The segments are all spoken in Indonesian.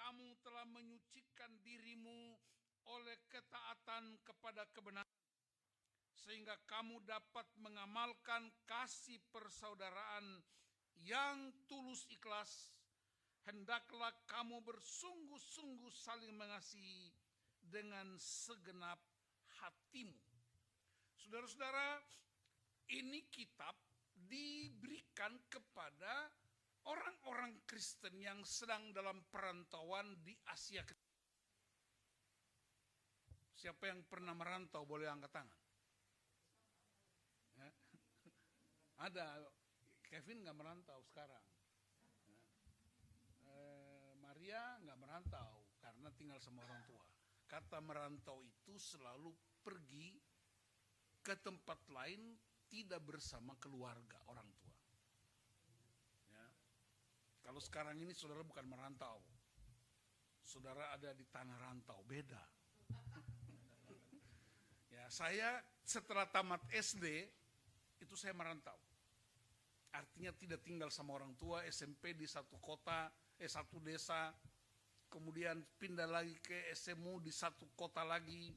kamu telah menyucikan dirimu oleh ketaatan kepada kebenaran, sehingga kamu dapat mengamalkan kasih persaudaraan yang tulus ikhlas. Hendaklah kamu bersungguh-sungguh saling mengasihi dengan segenap hatimu. Saudara-saudara, ini kitab diberikan kepada orang-orang Kristen yang sedang dalam perantauan di Asia Kecil. Siapa yang pernah merantau boleh angkat tangan. Ya. Ada, Kevin nggak merantau sekarang. Ya. Maria nggak merantau karena tinggal sama orang tua. Kata merantau itu selalu pergi ke tempat lain, tidak bersama keluarga orang tua. Ya. Kalau sekarang ini saudara bukan merantau, saudara ada di tanah rantau, beda. Ya, saya setelah tamat SD itu saya merantau. Artinya tidak tinggal sama orang tua, SMP di satu kota, satu desa, kemudian pindah lagi ke SMU di satu kota lagi,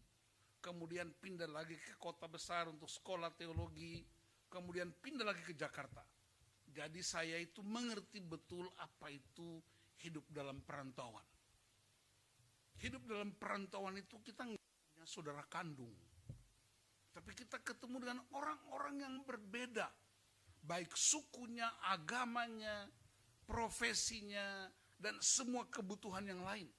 kemudian pindah lagi ke kota besar untuk sekolah teologi, kemudian pindah lagi ke Jakarta. Jadi saya itu mengerti betul apa itu hidup dalam perantauan. Hidup dalam perantauan itu kita nggak punya saudara kandung, tapi kita ketemu dengan orang-orang yang berbeda, baik sukunya, agamanya, profesinya, dan semua kebutuhan yang lain.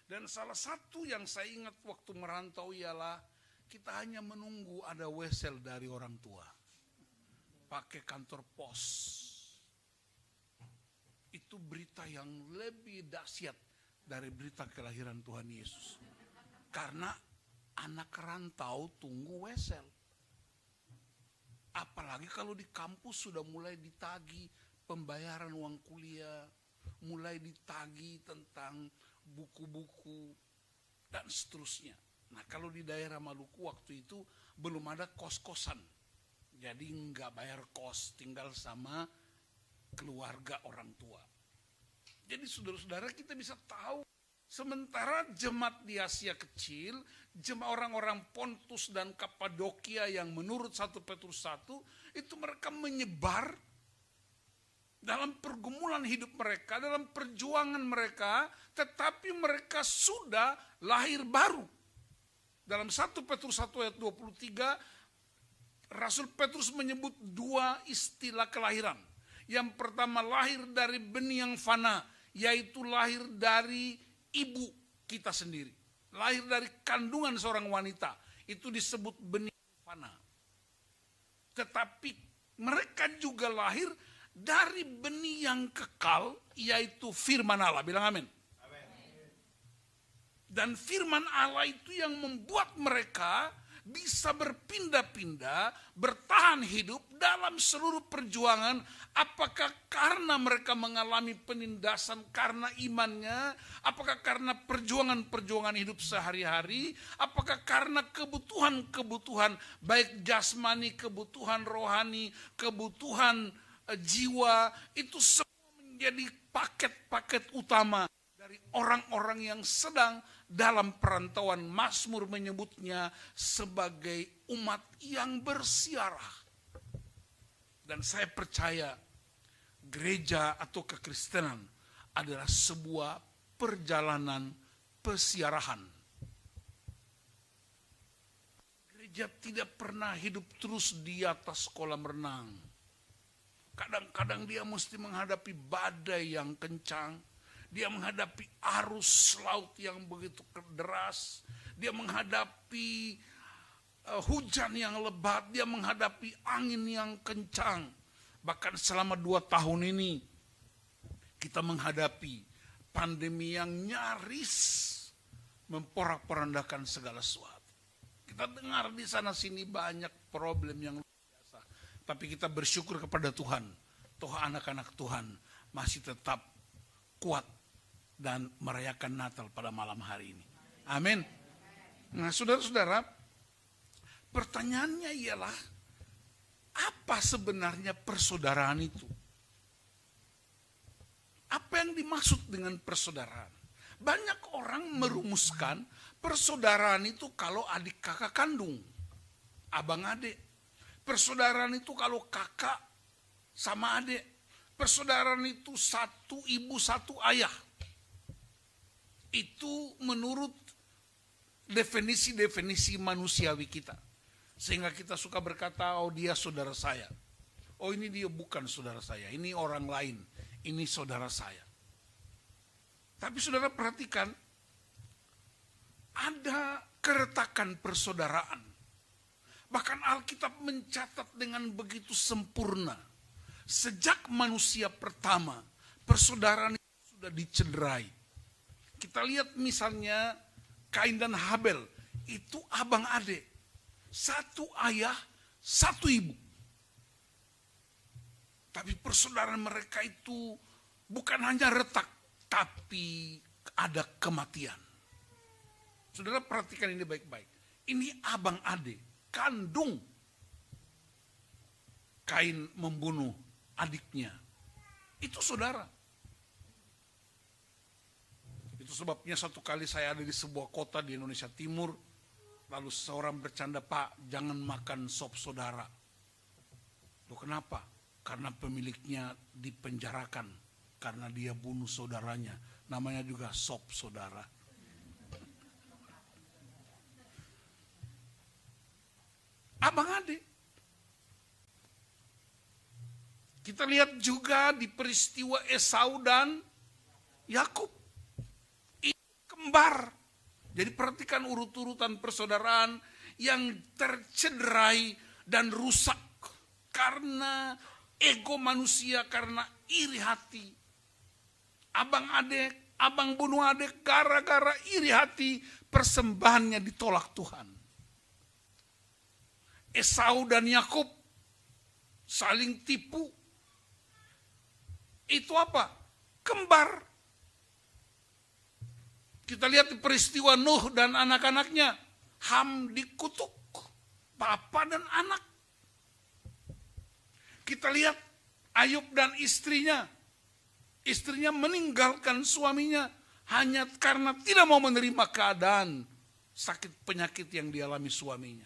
Dan salah satu yang saya ingat waktu merantau ialah kita hanya menunggu ada wesel dari orang tua, pakai kantor pos. Itu berita yang lebih dahsyat dari berita kelahiran Tuhan Yesus. Karena anak rantau tunggu wesel. Apalagi kalau di kampus sudah mulai ditagi pembayaran uang kuliah, mulai ditagi tentang buku-buku dan seterusnya. Nah, kalau di daerah Maluku waktu itu belum ada kos-kosan. Jadi nggak bayar kos, tinggal sama keluarga orang tua. Jadi saudara-saudara kita bisa tahu, sementara jemaat di Asia Kecil, jemaat orang-orang Pontus dan Kapadokia yang menurut 1 Petrus 1, itu mereka menyebar dalam pergumulan hidup mereka, dalam perjuangan mereka, tetapi mereka sudah lahir baru. Dalam 1 Petrus 1 ayat 23, Rasul Petrus menyebut dua istilah kelahiran. Yang pertama lahir dari benih yang fana, yaitu lahir dari ibu kita sendiri. Lahir dari kandungan seorang wanita, itu disebut benih fana. Tetapi mereka juga lahir dari benih yang kekal, yaitu firman Allah. Bilang amin. Dan firman Allah itu yang membuat mereka bisa berpindah-pindah, bertahan hidup dalam seluruh perjuangan. Apakah karena mereka mengalami penindasan karena imannya? Apakah karena perjuangan-perjuangan hidup sehari-hari? Apakah karena kebutuhan-kebutuhan baik jasmani, kebutuhan rohani, kebutuhan jiwa? Itu semua menjadi paket-paket utama dari orang-orang yang sedang dalam perantauan. Mazmur menyebutnya sebagai umat yang bersiarah. Dan saya percaya gereja atau kekristenan adalah sebuah perjalanan pesiarahan. Gereja tidak pernah hidup terus di atas kolam renang. Kadang-kadang dia mesti menghadapi badai yang kencang. Dia menghadapi arus laut yang begitu deras. Dia menghadapi hujan yang lebat. Dia menghadapi angin yang kencang. Bahkan selama 2 tahun ini kita menghadapi pandemi yang nyaris memporak-porandakan segala sesuatu. Kita dengar di sana sini banyak problem yang luar biasa. Tapi kita bersyukur kepada Tuhan. Toh anak-anak Tuhan masih tetap kuat dan merayakan Natal pada malam hari ini. Amin. Nah, saudara-saudara, pertanyaannya ialah apa sebenarnya persaudaraan itu? Apa yang dimaksud dengan persaudaraan? Banyak orang merumuskan persaudaraan itu kalau adik kakak kandung, abang adik. Persaudaraan itu kalau kakak sama adik. Persaudaraan itu satu ibu satu ayah. Itu menurut definisi-definisi manusiawi kita. Sehingga kita suka berkata, oh dia saudara saya. Oh ini dia bukan saudara saya, ini orang lain, ini saudara saya. Tapi saudara perhatikan, ada keretakan persaudaraan. Bahkan Alkitab mencatat dengan begitu sempurna. Sejak manusia pertama, persaudaraan itu sudah dicederai. Kita lihat misalnya Kain dan Habel, itu abang adik. Satu ayah, satu ibu. Tapi persaudaraan mereka itu bukan hanya retak, tapi ada kematian. Saudara perhatikan ini baik-baik. Ini abang adik, kandung. Kain membunuh adiknya. Itu saudara. Itu sebabnya satu kali saya ada di sebuah kota di Indonesia Timur. Lalu seorang bercanda, Pak jangan makan sop saudara. Loh kenapa? Karena pemiliknya dipenjarakan. Karena dia bunuh saudaranya. Namanya juga sop saudara. Abang adik. Kita lihat juga di peristiwa Esau dan Yakub. Ini kembar. Jadi perhatikan urut-urutan persaudaraan yang tercederai dan rusak. Karena ego manusia, karena iri hati. Abang adik, abang bunuh adik gara-gara iri hati, persembahannya ditolak Tuhan. Esau dan Yakub saling tipu. Itu apa? Kembar. Kita lihat di peristiwa Nuh dan anak-anaknya. Ham dikutuk, papa dan anak. Kita lihat Ayub dan istrinya. Istrinya meninggalkan suaminya hanya karena tidak mau menerima keadaan sakit penyakit yang dialami suaminya.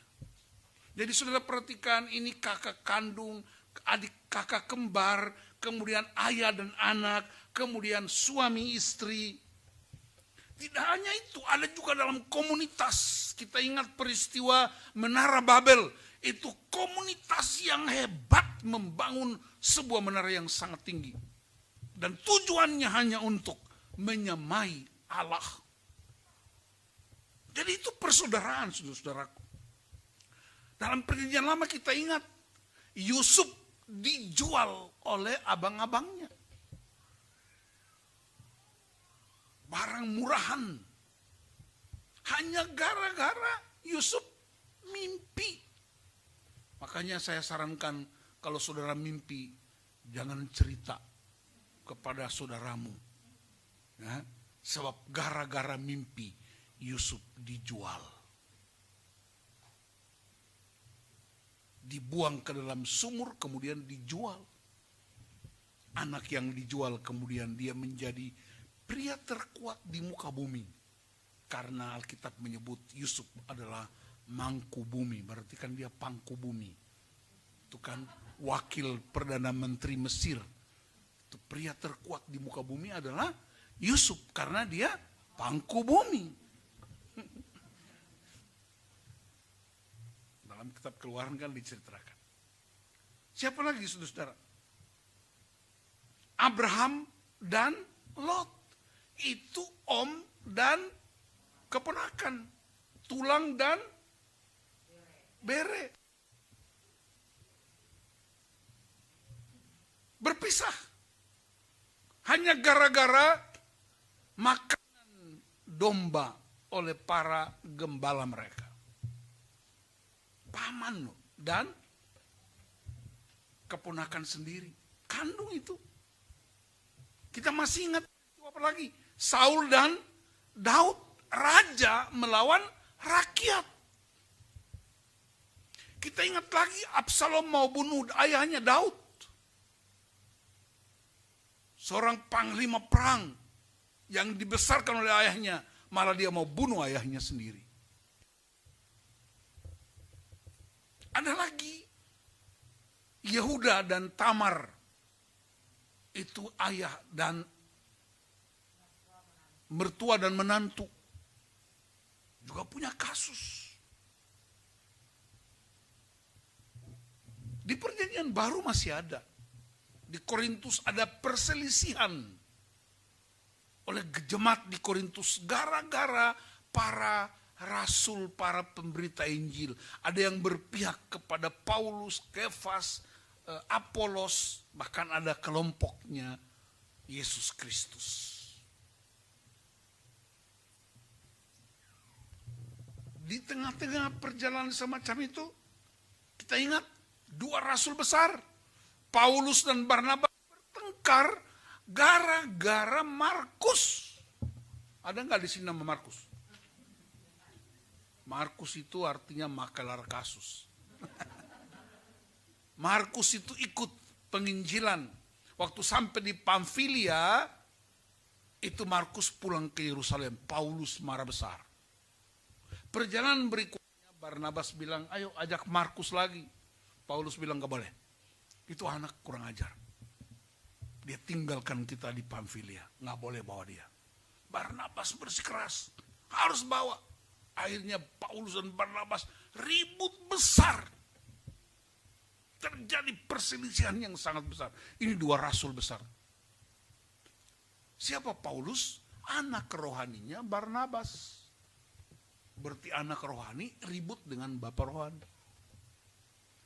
Jadi saudara perhatikan, ini kakak kandung, adik kakak kembar, kemudian ayah dan anak, kemudian suami istri. Tidak hanya itu, ada juga dalam komunitas. Kita ingat peristiwa Menara Babel. Itu komunitas yang hebat membangun sebuah menara yang sangat tinggi. Dan tujuannya hanya untuk menyamai Allah. Jadi itu persaudaraan, saudara-saudaraku. Dalam perjanjian lama kita ingat, Yusuf dijual oleh abang-abangnya. Barang murahan. Hanya gara-gara Yusuf mimpi. Makanya saya sarankan kalau saudara mimpi, jangan cerita kepada saudaramu. Ya, sebab gara-gara mimpi Yusuf dijual. Dibuang ke dalam sumur kemudian dijual. Anak yang dijual kemudian dia menjadi pria terkuat di muka bumi. Karena Alkitab menyebut Yusuf adalah mangku bumi, berarti kan dia pangku bumi. Itu kan wakil Perdana Menteri Mesir. Itu pria terkuat di muka bumi adalah Yusuf karena dia pangku bumi. Dalam kitab Keluaran kan diceritakan. Siapa lagi saudara? Abraham dan Lot. Itu om dan keponakan. Tulang dan bere. Berpisah. Hanya gara-gara makanan domba oleh para gembala mereka. Paman dan keponakan sendiri. Kandung itu. Kita masih ingat apa lagi? Saul dan Daud. Raja melawan rakyat. Kita ingat lagi Absalom mau bunuh ayahnya Daud. seorang panglima perang yang dibesarkan oleh ayahnya, malah dia mau bunuh ayahnya sendiri. Ada lagi Yehuda dan Tamar, itu ayah dan mertua dan menantu, juga punya kasus. Di Perjanjian Baru masih ada. Di Korintus ada perselisihan oleh jemaat di Korintus gara-gara para rasul, para pemberita Injil. Ada yang berpihak kepada Paulus, Kefas, Apolos, bahkan ada kelompoknya Yesus Kristus. Di tengah-tengah perjalanan semacam itu, kita ingat dua rasul besar, Paulus dan Barnabas, bertengkar gara-gara Markus. Ada nggak di sini nama Markus? Markus itu artinya makelar kasus. Markus itu ikut penginjilan. Waktu sampai di Pamfilia, itu Markus pulang ke Yerusalem. Paulus marah besar. Perjalanan berikutnya Barnabas bilang, ayo ajak Markus lagi. Paulus bilang gak boleh. Itu anak kurang ajar. Dia tinggalkan kita di Pamfilia. Gak boleh bawa dia. Barnabas bersikeras. Harus bawa. Akhirnya Paulus dan Barnabas ribut besar. Terjadi perselisihan yang sangat besar. Ini dua rasul besar. Siapa Paulus? Anak rohaninya Barnabas. Berarti anak rohani ribut dengan bapak rohani.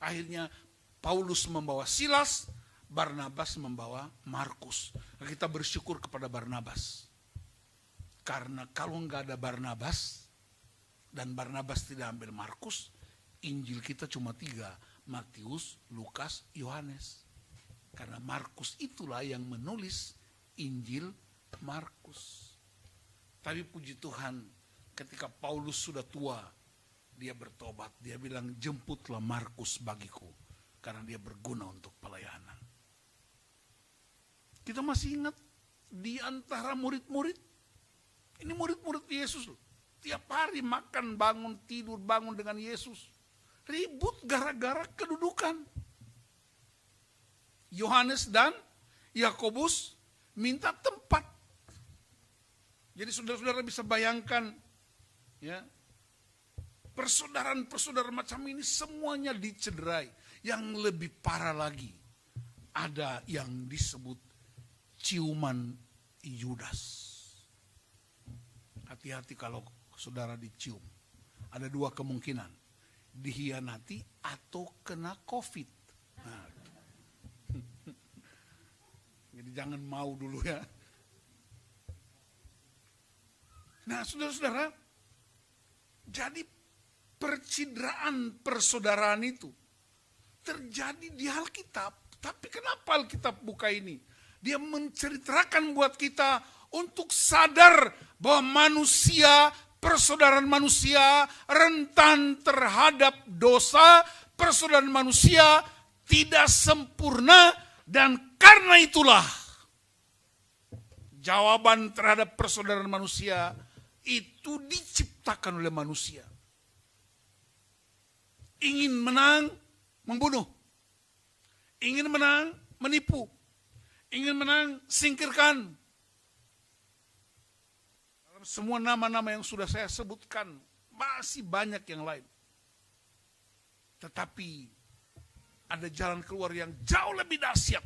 Akhirnya Paulus membawa Silas, Barnabas membawa Markus. Kita bersyukur kepada Barnabas. Karena kalau nggak ada Barnabas, dan Barnabas tidak ambil Markus, Injil kita cuma 3, Matius, Lukas, Yohanes. Karena Markus itulah yang menulis Injil Markus. Tapi puji Tuhan, ketika Paulus sudah tua, dia bertobat. Dia bilang, jemputlah Markus bagiku. Karena dia berguna untuk pelayanan. Kita masih ingat di antara murid-murid. Ini murid-murid Yesus loh. Tiap hari makan, bangun, tidur, bangun dengan Yesus. Ribut gara-gara kedudukan. Yohanes dan Yakobus minta tempat. Jadi saudara-saudara bisa bayangkan, ya, persaudaraan-persaudaraan macam ini semuanya dicederai. Yang lebih parah lagi, ada yang disebut ciuman Yudas. Hati-hati kalau saudara dicium. Ada 2 kemungkinan. Dihianati atau kena COVID. Nah, jadi jangan mau dulu ya. Nah saudara-saudara, jadi percidraan persaudaraan itu terjadi di Alkitab. Tapi kenapa Alkitab buka ini? Dia menceritakan buat kita untuk sadar bahwa manusia, persaudaraan manusia rentan terhadap dosa, persaudaraan manusia tidak sempurna, dan karena itulah jawaban terhadap persaudaraan manusia itu diciptakan oleh manusia. Ingin menang, membunuh. Ingin menang, menipu. Ingin menang, singkirkan. Dalam semua nama-nama yang sudah saya sebutkan, masih banyak yang lain. Tetapi ada jalan keluar yang jauh lebih dahsyat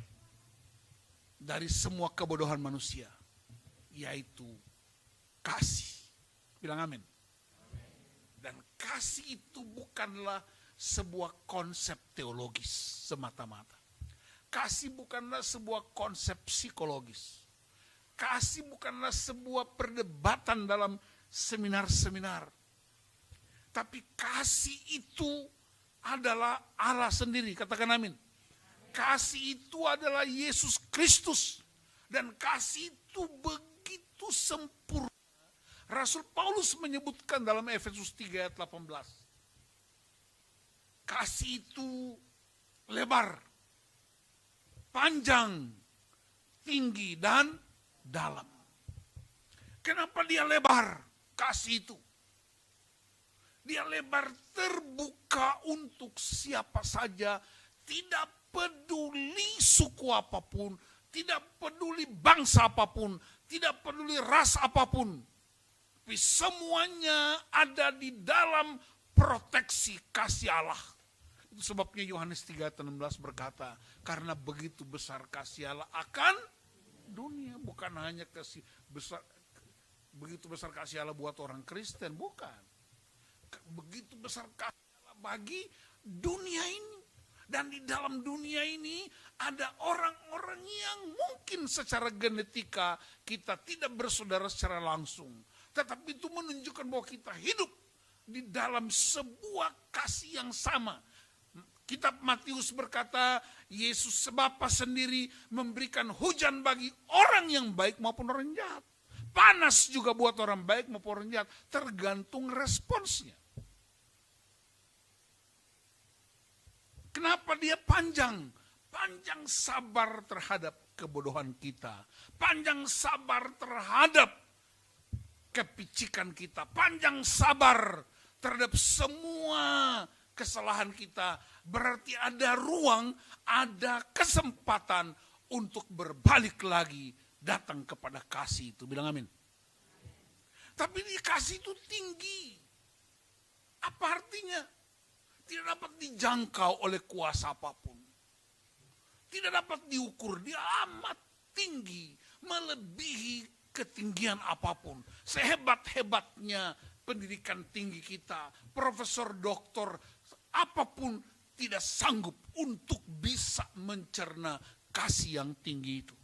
dari semua kebodohan manusia, yaitu kasih. Bilang amin. Dan kasih itu bukanlah sebuah konsep teologis semata-mata. Kasih bukanlah sebuah konsep psikologis. Kasih bukanlah sebuah perdebatan dalam seminar-seminar. Tapi kasih itu adalah Allah sendiri, katakan amin. Kasih itu adalah Yesus Kristus. Dan kasih itu begitu sempurna. Rasul Paulus menyebutkan dalam Efesus 3 ayat 18. Kasih itu lebar, panjang, tinggi dan dalam. Kenapa dia lebar? Kasih itu. Dia lebar terbuka untuk siapa saja. Tidak peduli suku apapun. Tidak peduli bangsa apapun. Tidak peduli ras apapun. Tapi semuanya ada di dalam proteksi kasih Allah. Itu sebabnya Yohanes 3:16 berkata, karena begitu besar kasih Allah akan dunia. Bukan hanya kasih besar, begitu besar kasih Allah buat orang Kristen, bukan. Begitu besar kasih Allah bagi dunia ini. Dan di dalam dunia ini ada orang-orang yang mungkin secara genetika kita tidak bersaudara secara langsung. Tetapi itu menunjukkan bahwa kita hidup di dalam sebuah kasih yang sama. Kitab Matius berkata, Yesus Bapa sendiri memberikan hujan bagi orang yang baik maupun orang jahat. Panas juga buat orang baik maupun orang jahat, tergantung responsnya. Kenapa dia panjang? Panjang sabar terhadap kebodohan kita. Panjang sabar terhadap kepicikan kita. Panjang sabar terhadap semua kesalahan kita. Berarti ada ruang, ada kesempatan untuk berbalik lagi datang kepada kasih itu. Bilang amin. Tapi kasih itu tinggi. Apa artinya? Tidak dapat dijangkau oleh kuasa apapun. Tidak dapat diukur. Dia amat tinggi. Melebihi ketinggian apapun. Sehebat-hebatnya pendidikan tinggi kita. Profesor, doktor, apapun tidak sanggup untuk bisa mencerna kasih yang tinggi itu.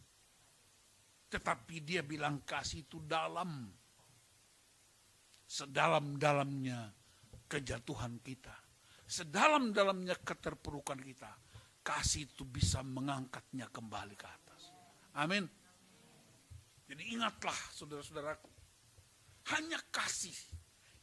Tetapi dia bilang kasih itu dalam. Sedalam-dalamnya kejatuhan kita. Sedalam-dalamnya keterpurukan kita. Kasih itu bisa mengangkatnya kembali ke atas. Amin. Jadi ingatlah saudara-saudaraku. Hanya kasih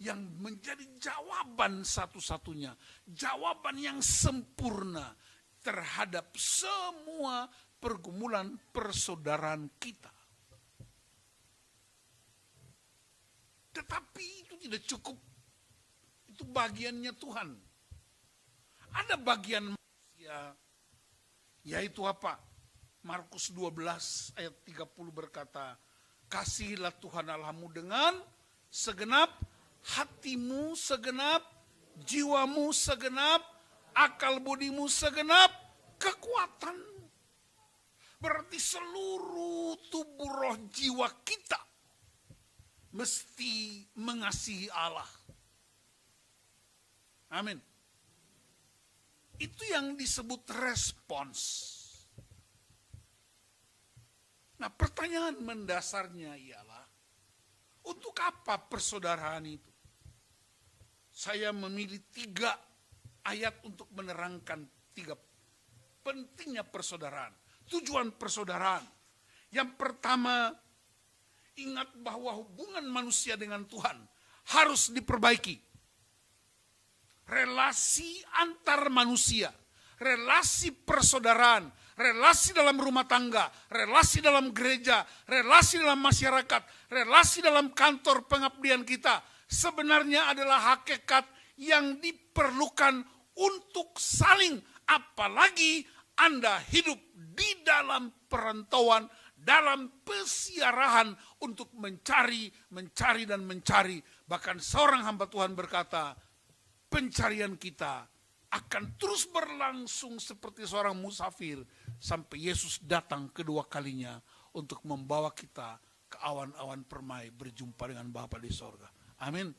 yang menjadi jawaban satu-satunya. Jawaban yang sempurna terhadap semua pergumulan persaudaraan kita. Tetapi itu tidak cukup. Itu bagiannya Tuhan. Ada bagian manusia, yaitu apa? Markus 12 ayat 30 berkata, kasihilah Tuhan Allahmu dengan segenap hatimu, segenap jiwamu, segenap akal budimu, segenap kekuatan. Berarti seluruh tubuh roh jiwa kita mesti mengasihi Allah. Amin. Itu yang disebut respons. Nah, pertanyaan mendasarnya ialah, untuk apa persaudaraan itu? Saya memilih 3 ayat untuk menerangkan 3 pentingnya persaudaraan. Tujuan persaudaraan. Yang pertama, ingat bahwa hubungan manusia dengan Tuhan harus diperbaiki. Relasi antar manusia, relasi persaudaraan, relasi dalam rumah tangga, relasi dalam gereja, relasi dalam masyarakat, relasi dalam kantor pengabdian kita, sebenarnya adalah hakikat yang diperlukan untuk saling, apalagi Anda hidup di dalam perantauan, dalam pesiarahan untuk mencari. Bahkan seorang hamba Tuhan berkata, pencarian kita akan terus berlangsung seperti seorang musafir sampai Yesus datang kedua kalinya untuk membawa kita ke awan-awan permai berjumpa dengan Bapa di sorga. Amin.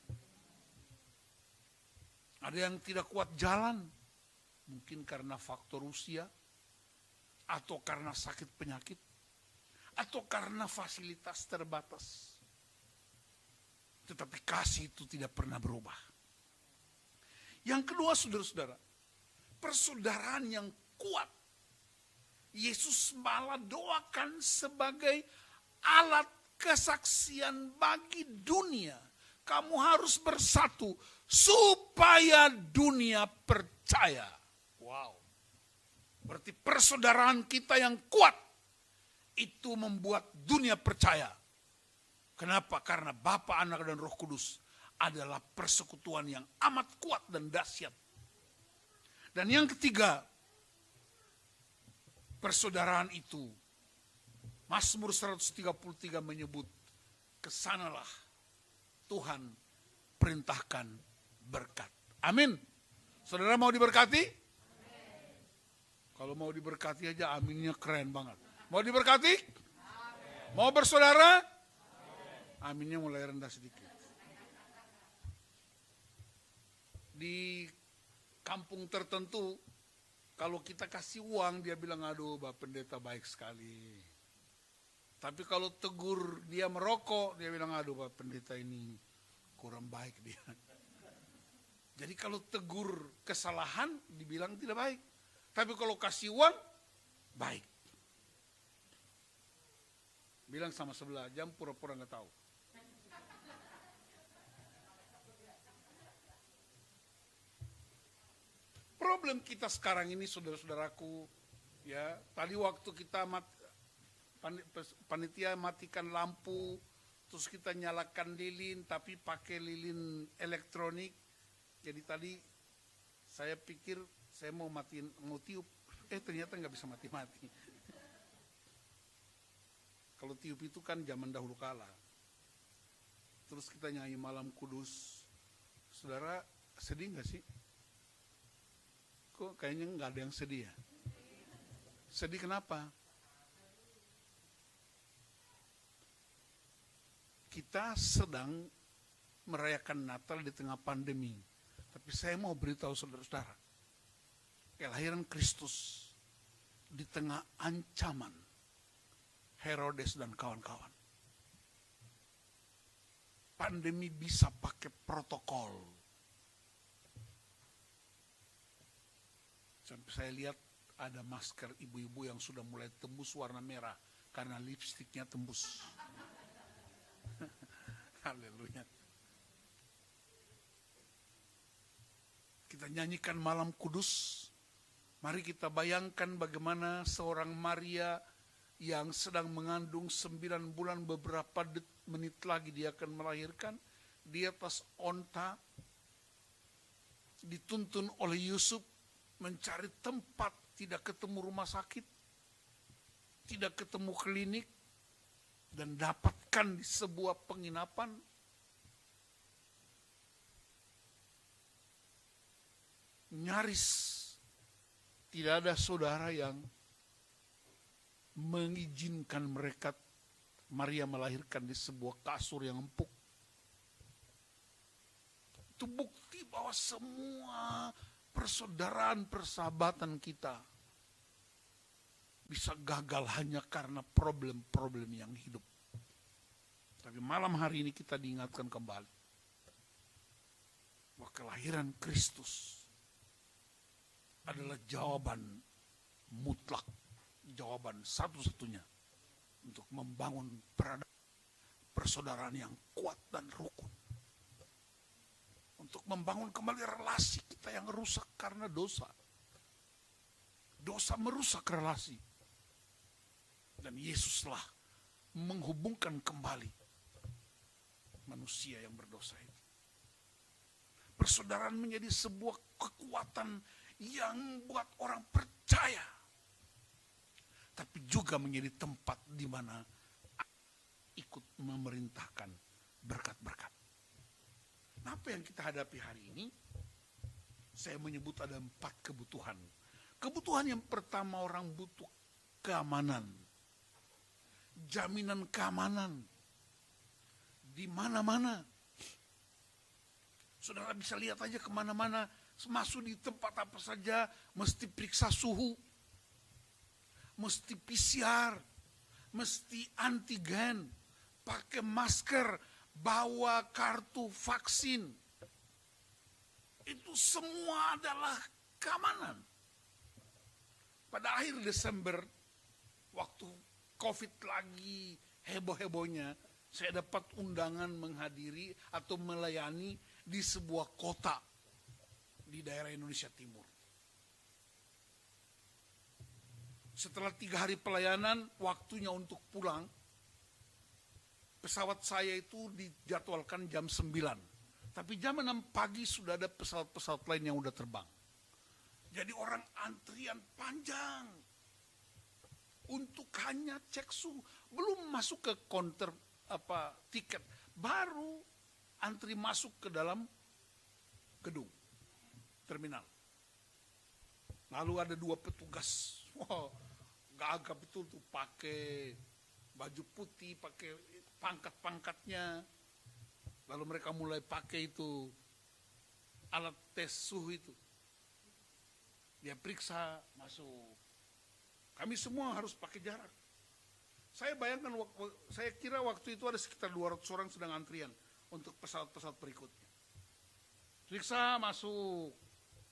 Ada yang tidak kuat jalan, mungkin karena faktor usia, atau karena sakit penyakit, atau karena fasilitas terbatas. Tetapi kasih itu tidak pernah berubah. Yang kedua, saudara-saudara, persaudaraan yang kuat. Yesus malah doakan sebagai alat kesaksian bagi dunia. Kamu harus bersatu supaya dunia percaya. Wow. Berarti persaudaraan kita yang kuat itu membuat dunia percaya. Kenapa? Karena Bapa, Anak, dan Roh Kudus adalah persekutuan yang amat kuat dan dahsyat. Dan yang ketiga, persaudaraan itu, Mazmur 133 menyebut, kesanalah Tuhan perintahkan berkat. Amin. Saudara mau diberkati? Amin. Kalau mau diberkati aja aminnya keren banget. Mau diberkati? Amin. Mau bersaudara? Amin. Aminnya mulai rendah sedikit. Di kampung tertentu, kalau kita kasih uang, dia bilang, aduh Bapak Pendeta baik sekali. Tapi kalau tegur dia merokok, dia bilang, aduh Pak Pendeta ini kurang baik dia. Jadi kalau tegur kesalahan, dibilang tidak baik. Tapi kalau kasih uang, baik. Bilang sama sebelah, jangan pura-pura nggak tahu. Problem kita sekarang ini, saudara-saudaraku, ya, tadi waktu kita panitia matikan lampu, terus kita nyalakan lilin, tapi pakai lilin elektronik. Jadi tadi saya pikir saya mau tiup, ternyata nggak bisa mati-mati. Kalau tiup itu kan zaman dahulu kala. Terus kita nyanyi Malam Kudus. Saudara sedih nggak sih? Kok kayaknya nggak ada yang sedih ya? Sedih kenapa? Kita sedang merayakan Natal di tengah pandemi. Tapi saya mau beritahu saudara-saudara, kelahiran Kristus di tengah ancaman Herodes dan kawan-kawan. Pandemi bisa pakai protokol. Sampai saya lihat ada masker ibu-ibu yang sudah mulai tembus warna merah karena lipstiknya tembus. Haleluya. Kita nyanyikan Malam Kudus. Mari kita bayangkan bagaimana seorang Maria yang sedang mengandung 9 bulan, beberapa menit lagi dia akan melahirkan. Di atas onta, dituntun oleh Yusuf mencari tempat, tidak ketemu rumah sakit, tidak ketemu klinik, dan dapatkan di sebuah penginapan. Nyaris tidak ada saudara yang mengizinkan Maria melahirkan di sebuah kasur yang empuk. Itu bukti bahwa semua persaudaraan, persahabatan kita bisa gagal hanya karena problem-problem yang hidup. Tapi malam hari ini kita diingatkan kembali bahwa kelahiran Kristus adalah jawaban mutlak, jawaban satu-satunya untuk membangun persaudaraan yang kuat dan rukun. Untuk membangun kembali relasi kita yang rusak karena dosa. Dosa merusak relasi. Dan Yesuslah menghubungkan kembali manusia yang berdosa itu. Persaudaraan menjadi sebuah kekuatan yang membuat orang percaya. Tapi juga menjadi tempat di mana ikut memerintahkan berkat-berkat. Nah, apa yang kita hadapi hari ini? Saya menyebut ada 4 kebutuhan. Kebutuhan yang pertama, orang butuh keamanan. Jaminan keamanan. Di mana-mana. Saudara bisa lihat aja kemana-mana. Masuk di tempat apa saja, mesti periksa suhu. Mesti PCR. Mesti antigen. Pakai masker. Bawa kartu vaksin. Itu semua adalah keamanan. Pada akhir Desember, waktu COVID lagi heboh-hebohnya, saya dapat undangan menghadiri atau melayani di sebuah kota di daerah Indonesia Timur. Setelah 3 hari pelayanan, waktunya untuk pulang. Pesawat saya itu dijadwalkan jam 9. Tapi jam 6 pagi sudah ada pesawat-pesawat lain yang udah terbang. Jadi orang antrian panjang. Untuk hanya cek suhu. Belum masuk ke counter tiket. Baru antri masuk ke dalam gedung. Terminal. Lalu ada 2 petugas. Wow, gagap betul tuh, pakai baju putih, pakai pangkat-pangkatnya. Lalu mereka mulai pakai itu alat tes suhu itu. Dia periksa masuk. Kami semua harus pakai jarak. Saya bayangkan, saya kira waktu itu ada sekitar 200 orang sedang antrian untuk pesawat-pesawat berikutnya. Periksa masuk.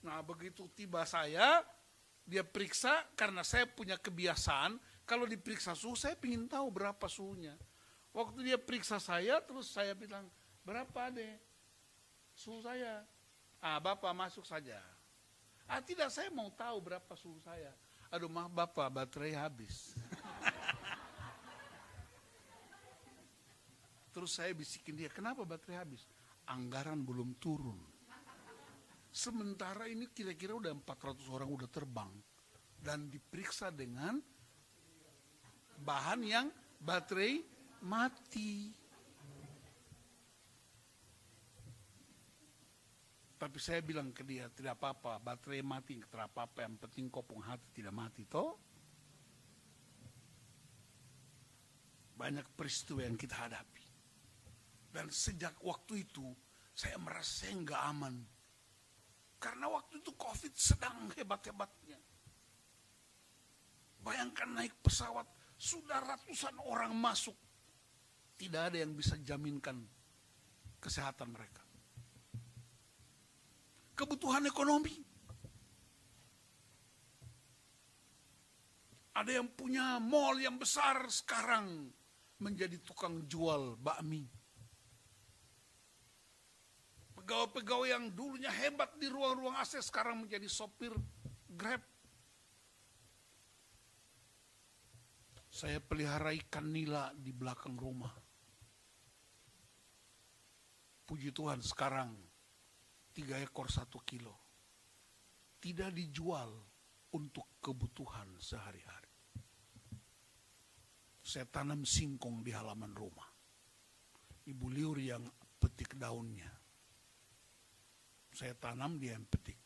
Nah begitu tiba saya, dia periksa karena saya punya kebiasaan. Kalau diperiksa suhu, saya ingin tahu berapa suhunya. Waktu dia periksa saya, terus saya bilang, berapa deh suhu saya? Bapak masuk saja. Tidak, saya mau tahu berapa suhu saya. Aduh maaf Bapak, baterai habis. Terus saya bisikin dia, kenapa baterai habis? Anggaran belum turun. Sementara ini kira-kira udah 400 orang udah terbang. Dan diperiksa dengan bahan yang baterai mati. Tapi saya bilang ke dia, tidak apa-apa, baterai mati, tidak apa-apa, yang penting kopong hati tidak mati, toh. Banyak peristiwa yang kita hadapi. Dan sejak waktu itu, saya merasa saya nggak aman. Karena waktu itu COVID sedang hebat-hebatnya. Bayangkan naik pesawat, sudah ratusan orang masuk. Tidak ada yang bisa jaminkan kesehatan mereka. Kebutuhan ekonomi. Ada yang punya mall yang besar sekarang menjadi tukang jual bakmi. Pegawai-pegawai yang dulunya hebat di ruang-ruang AC sekarang menjadi sopir Grab. Saya pelihara ikan nila di belakang rumah. Puji Tuhan sekarang 3 ekor 1 kilo. Tidak dijual untuk kebutuhan sehari-hari. Saya tanam singkong di halaman rumah. Ibu liur yang petik daunnya. Saya tanam, dia yang petik.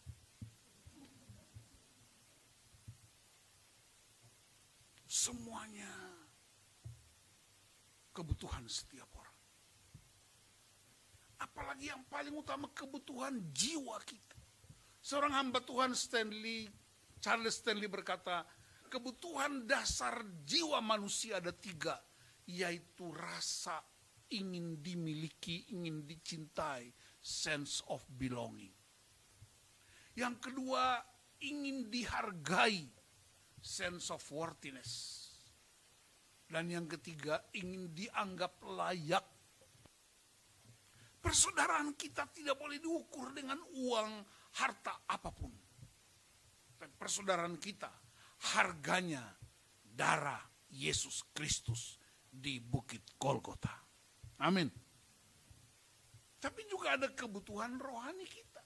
Semuanya kebutuhan setiap orang. Apalagi yang paling utama, kebutuhan jiwa kita. Seorang hamba Tuhan Charles Stanley berkata, kebutuhan dasar jiwa manusia ada 3, yaitu rasa ingin dimiliki, ingin dicintai, sense of belonging. Yang kedua, ingin dihargai, sense of worthiness. Dan yang ketiga, ingin dianggap layak. Persaudaraan kita tidak boleh diukur dengan uang, harta apapun. Dan persaudaraan kita harganya darah Yesus Kristus di Bukit Golgota. Amin. Tapi juga ada kebutuhan rohani kita.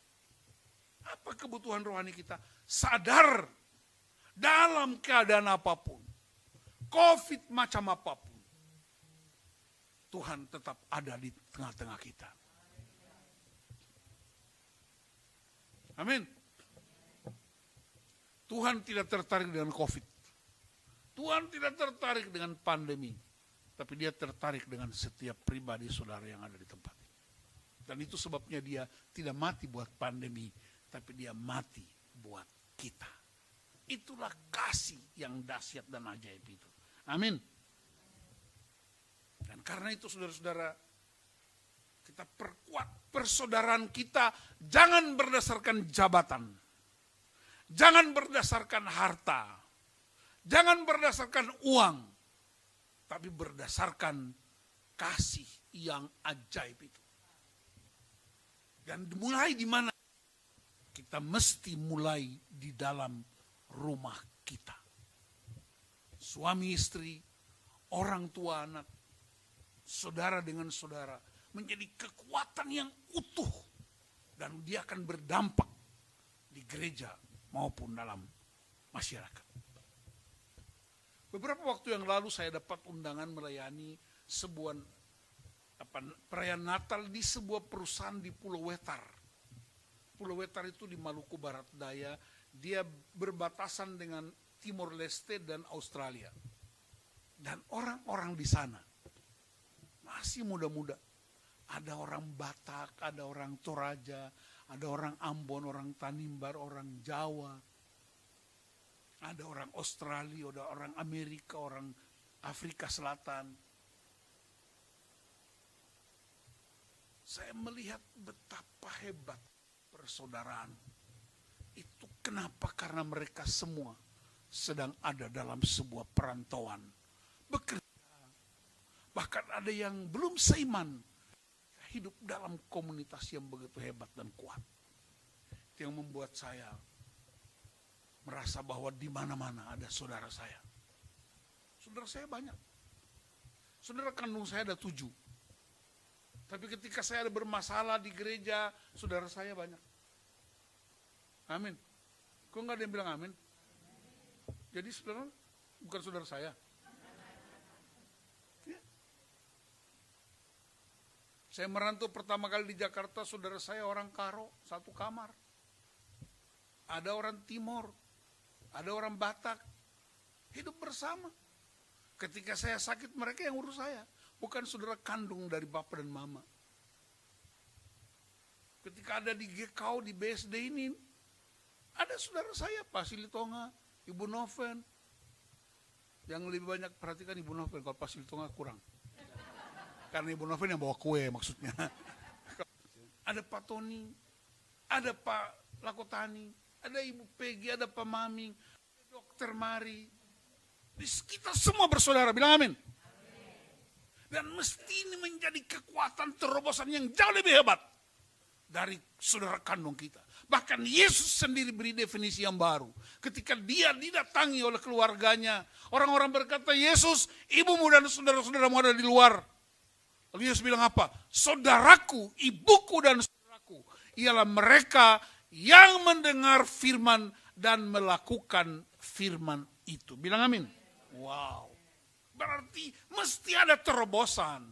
Apa kebutuhan rohani kita? Sadar dalam keadaan apapun, COVID macam apapun, Tuhan tetap ada di tengah-tengah kita. Amin. Tuhan tidak tertarik dengan COVID. Tuhan tidak tertarik dengan pandemi. Tapi dia tertarik dengan setiap pribadi saudara yang ada di tempat ini. Dan itu sebabnya dia tidak mati buat pandemi. Tapi dia mati buat kita. Itulah kasih yang dahsyat dan ajaib itu. Amin. Dan karena itu saudara-saudara, kita perkuat persaudaraan kita, jangan berdasarkan jabatan, jangan berdasarkan harta, jangan berdasarkan uang, tapi berdasarkan kasih yang ajaib itu. Dan mulai di mana? Kita mesti mulai di dalam rumah kita. suami istri, orang tua anak, saudara dengan saudara, menjadi kekuatan yang utuh dan dia akan berdampak di gereja maupun dalam masyarakat. Beberapa waktu yang lalu saya dapat undangan melayani sebuah perayaan Natal di sebuah perusahaan di Pulau Wetar. Pulau Wetar itu di Maluku Barat Daya, dia berbatasan dengan Timor Leste dan Australia. Dan orang-orang di sana masih muda-muda. Ada orang Batak, ada orang Toraja, ada orang Ambon, orang Tanimbar, orang Jawa. Ada orang Australia, ada orang Amerika, orang Afrika Selatan. Saya melihat betapa hebat persaudaraan. Itu kenapa? Karena mereka semua sedang ada dalam sebuah perantauan. Bekerja. Bahkan ada yang belum seiman. Hidup dalam komunitas yang begitu hebat dan kuat. Itu yang membuat saya merasa bahwa di mana-mana ada saudara saya. Saudara saya banyak. Saudara kandung saya ada 7. Tapi ketika saya ada bermasalah di gereja, saudara saya banyak. Amin. Kok nggak ada yang bilang amin? Jadi saudara bukan saudara saya. Ya. Saya merantau pertama kali di Jakarta, saudara saya orang Karo, 1 kamar. Ada orang Timor, ada orang Batak, hidup bersama. Ketika saya sakit, mereka yang urus saya. Bukan saudara kandung dari bapak dan mama. Ketika ada di GKO, di BSD ini, ada saudara saya, Pak Silitonga, Ibu Noven. Yang lebih banyak perhatikan Ibu Noven, kalau Pak Silitonga kurang. Karena Ibu Noven yang bawa kue maksudnya. Ada Pak Tony, ada Pak Lakotani, ada Ibu Peggy, ada Pak Maming, ada Dokter Mari. Kita semua bersaudara, bilang amin. Dan mesti ini menjadi kekuatan terobosan yang jauh lebih hebat dari saudara kandung kita. Bahkan Yesus sendiri beri definisi yang baru. Ketika dia didatangi oleh keluarganya, orang-orang berkata, Yesus, ibumu dan saudara-saudaramu ada di luar. Lalu Yesus bilang apa? Saudaraku, ibuku dan saudaraku ialah mereka yang mendengar firman dan melakukan firman itu. Bilang amin. Wow. Berarti mesti ada terobosan.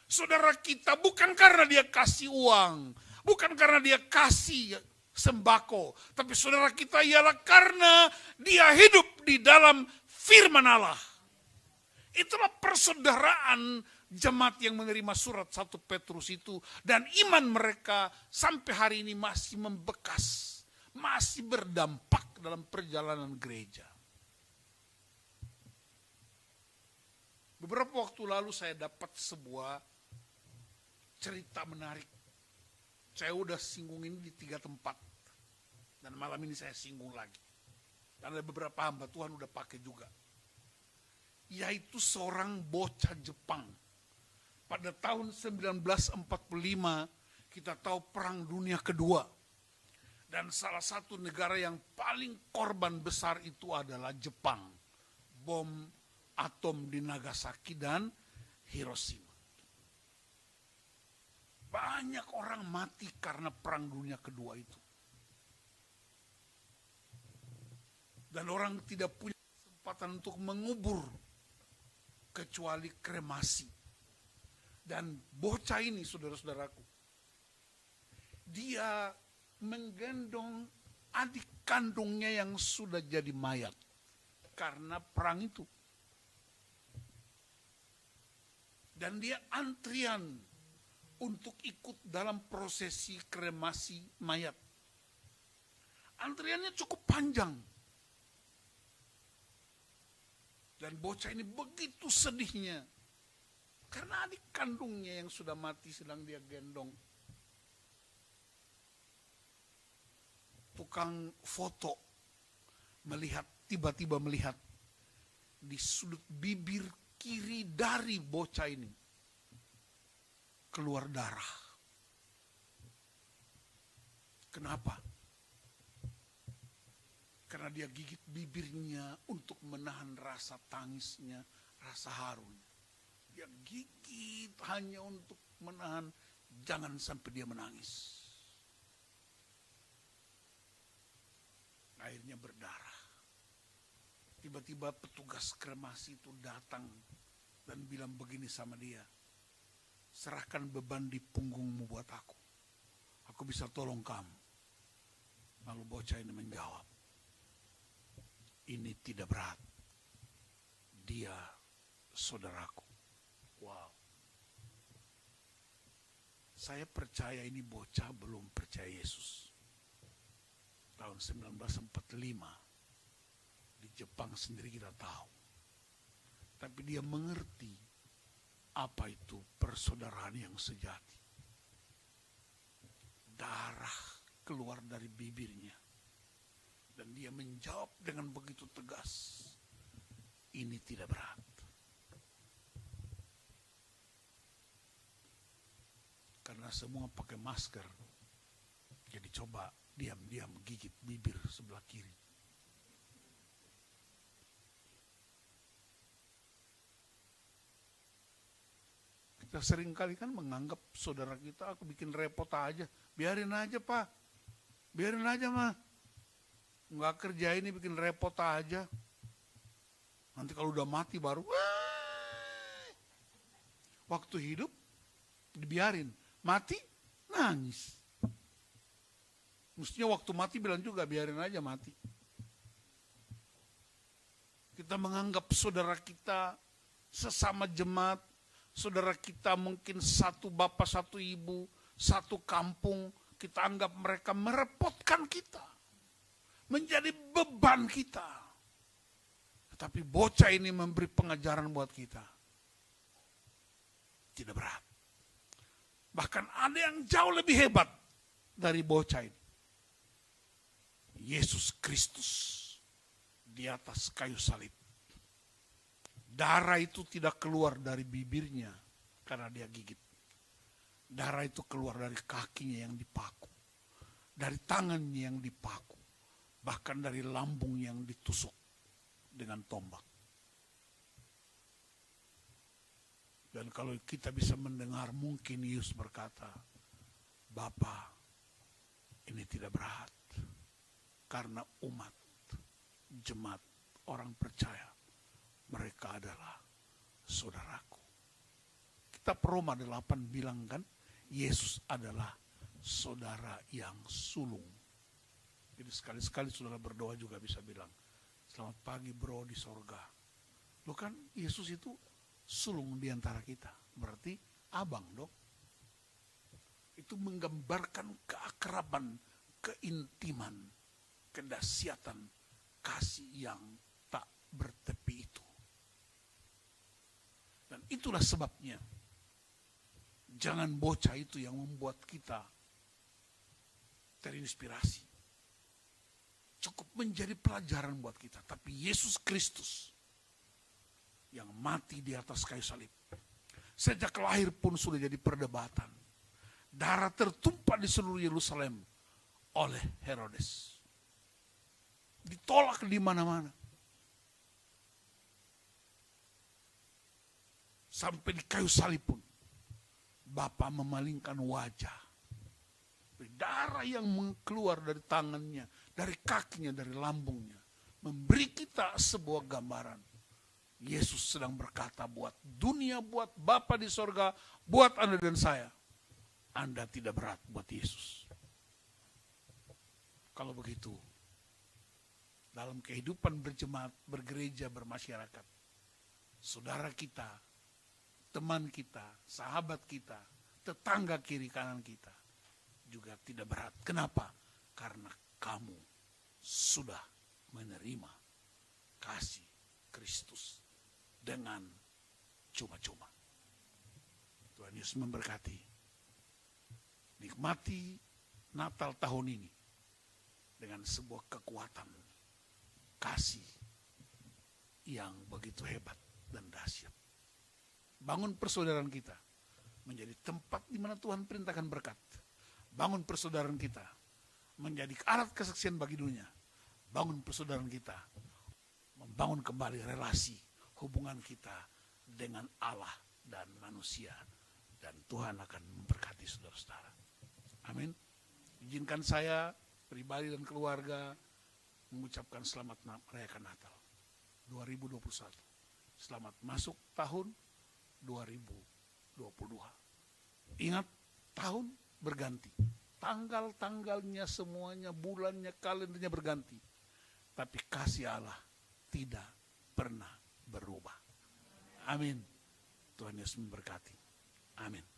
Saudara kita bukan karena dia kasih uang, bukan karena dia kasih sembako, tapi saudara kita ialah karena dia hidup di dalam firman Allah. Itulah persaudaraan jemaat yang menerima surat 1 Petrus itu, dan iman mereka sampai hari ini masih membekas, masih berdampak dalam perjalanan gereja. Beberapa waktu lalu saya dapat sebuah cerita menarik. Saya udah singgung ini di 3 tempat. Dan malam ini saya singgung lagi. Dan ada beberapa hamba Tuhan udah pakai juga. Yaitu seorang bocah Jepang. Pada tahun 1945 kita tahu Perang Dunia Kedua. Dan salah satu negara yang paling korban besar itu adalah Jepang. Bom atom di Nagasaki dan Hiroshima. Banyak orang mati karena Perang Dunia Kedua itu. Dan orang tidak punya kesempatan untuk mengubur kecuali kremasi. Dan bocah ini, saudara-saudaraku, dia menggendong adik kandungnya yang sudah jadi mayat karena perang itu. Dan dia antrian untuk ikut dalam prosesi kremasi mayat. Antriannya cukup panjang. Dan bocah ini begitu sedihnya. Karena adik kandungnya yang sudah mati sedang dia gendong. Tukang foto tiba-tiba melihat di sudut bibir kiri dari bocah ini keluar darah. Kenapa? Karena dia gigit bibirnya untuk menahan rasa tangisnya, rasa harunya. Dia gigit hanya untuk menahan, jangan sampai dia menangis. Airnya berdarah. Tiba-tiba petugas kremasi itu datang dan bilang begini sama dia, serahkan beban di punggungmu buat aku. Aku bisa tolong kamu. Lalu bocah ini menjawab, ini tidak berat. Dia saudaraku. Wow. Saya percaya ini bocah belum percaya Yesus. Tahun 1945 di Jepang sendiri kita tahu. Tapi dia mengerti apa itu persaudaraan yang sejati. Darah keluar dari bibirnya. Dan dia menjawab dengan begitu tegas, ini tidak berat. Karena semua pakai masker, jadi coba diam-diam gigit bibir sebelah kiri. Kita seringkali kan menganggap saudara kita, aku bikin repot aja, biarin aja Pak, biarin aja Mah. Nggak kerja ini bikin repot aja. Nanti kalau udah mati baru, waktu hidup dibiarin, mati nangis. Mestinya waktu mati bilang juga biarin aja mati. Kita menganggap saudara kita sesama jemaat, saudara kita mungkin satu bapak, satu ibu, satu kampung, kita anggap mereka merepotkan kita. Menjadi beban kita. Tetapi bocah ini memberi pengajaran buat kita. Tidak berat. Bahkan ada yang jauh lebih hebat dari bocah ini. Yesus Kristus di atas kayu salib. Darah itu tidak keluar dari bibirnya karena dia gigit. Darah itu keluar dari kakinya yang dipaku. Dari tangannya yang dipaku. Bahkan dari lambung yang ditusuk dengan tombak. Dan kalau kita bisa mendengar, mungkin Yesus berkata, Bapa, ini tidak berat. Karena umat, jemaat, orang percaya, mereka adalah saudaraku. Kitab Roma 8 bilang kan, Yesus adalah saudara yang sulung. Jadi sekali-sekali saudara berdoa juga bisa bilang, selamat pagi bro di sorga. Loh kan Yesus itu sulung di antara kita. Berarti abang dong. Itu menggambarkan keakraban, keintiman, kedahsyatan, kasih yang tak bertepi itu. Dan itulah sebabnya, jangan bocah itu yang membuat kita terinspirasi. Cukup menjadi pelajaran buat kita. Tapi Yesus Kristus yang mati di atas kayu salib. Sejak lahir pun sudah jadi perdebatan. Darah tertumpah di seluruh Yerusalem oleh Herodes. Ditolak di mana-mana. Sampai di kayu salib pun. Bapa memalingkan wajah. Darah yang keluar dari tangannya, dari kakinya, dari lambungnya. Memberi kita sebuah gambaran. Yesus sedang berkata buat dunia, buat Bapa di sorga, buat Anda dan saya. Anda tidak berat buat Yesus. Kalau begitu, dalam kehidupan berjemaat, bergereja, bermasyarakat, saudara kita, teman kita, sahabat kita, tetangga kiri kanan kita, juga tidak berat. Kenapa? Karena kamu sudah menerima kasih Kristus dengan cuma-cuma. Tuhan Yesus memberkati. Nikmati Natal tahun ini dengan sebuah kekuatan kasih yang begitu hebat dan dahsyat. Bangun persaudaraan kita menjadi tempat di mana Tuhan perintahkan berkat. Bangun persaudaraan kita menjadi alat kesaksian bagi dunia. membangun persaudaraan kita, membangun kembali relasi hubungan kita dengan Allah dan manusia, dan Tuhan akan memberkati saudara-saudara. Amin. Izinkan saya pribadi dan keluarga mengucapkan selamat merayakan Natal 2021. Selamat masuk tahun 2022. Ingat, tahun berganti. Tanggal-tanggalnya semuanya, bulannya, kalendernya berganti. Tapi kasih Allah tidak pernah berubah. Amin. Tuhan Yesus memberkati. Amin.